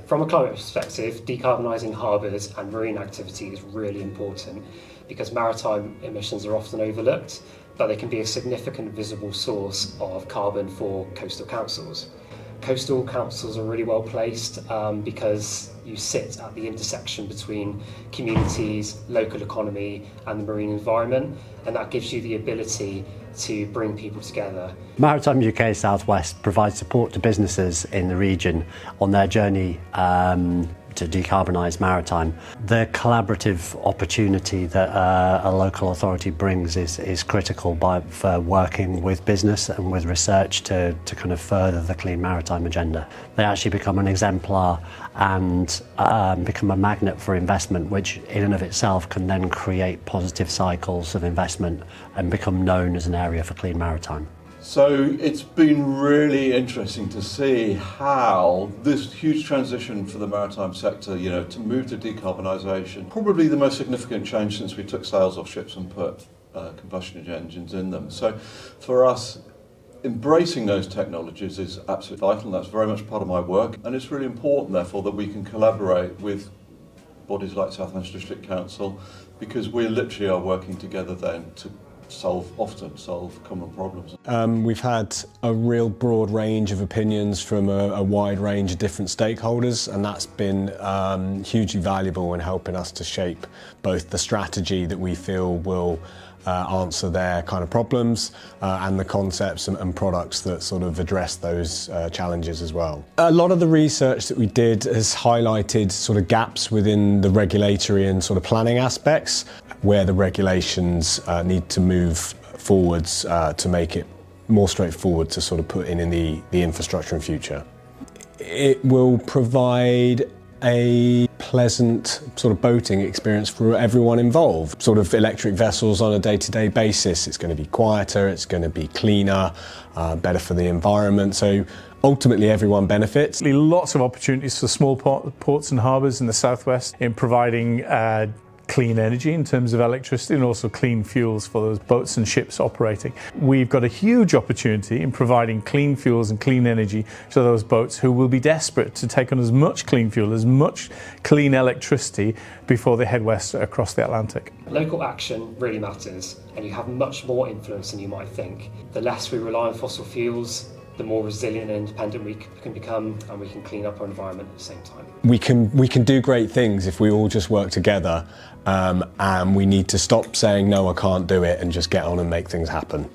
From a climate perspective, decarbonising harbours and marine activity is really important because maritime emissions are often overlooked, but they can be a significant visible source of carbon for coastal councils. Coastal councils are really well placed because you sit at the intersection between communities, local economy and the marine environment, and that gives you the ability to bring people together. Maritime UK SW provides support to businesses in the region on their journey to decarbonise maritime. The collaborative opportunity that a local authority brings is critical for working with business and with research to kind of further the clean maritime agenda. They actually become an exemplar and become a magnet for investment, which in and of itself can then create positive cycles of investment and become known as an area for clean maritime. So it's been really interesting to see how this huge transition for the maritime sector, to move to decarbonisation, probably the most significant change since we took sails off ships and put combustion engines in them. So for us, embracing those technologies is absolutely vital, and that's very much part of my work. And it's really important, therefore, that we can collaborate with bodies like South District Council, because we literally are working together then to often solve common problems. We've had a real broad range of opinions from a wide range of different stakeholders, and that's been hugely valuable in helping us to shape both the strategy that we feel will answer their kind of problems and the concepts and products that sort of address those challenges as well. A lot of the research that we did has highlighted sort of gaps within the regulatory and sort of planning aspects, where the regulations need to move forwards to make it more straightforward to sort of put in the infrastructure in future. It will provide a pleasant sort of boating experience for everyone involved. Sort of electric vessels on a day-to-day basis, it's going to be quieter, it's going to be cleaner, better for the environment. So ultimately everyone benefits. Lots of opportunities for small ports and harbours in the southwest in providing clean energy in terms of electricity and also clean fuels for those boats and ships operating. We've got a huge opportunity in providing clean fuels and clean energy to those boats who will be desperate to take on as much clean fuel, as much clean electricity before they head west across the Atlantic. Local action really matters, and you have much more influence than you might think. The less we rely on fossil fuels, the more resilient and independent we can become, and we can clean up our environment at the same time. We can do great things if we all just work together, and we need to stop saying, no, I can't do it, and just get on and make things happen.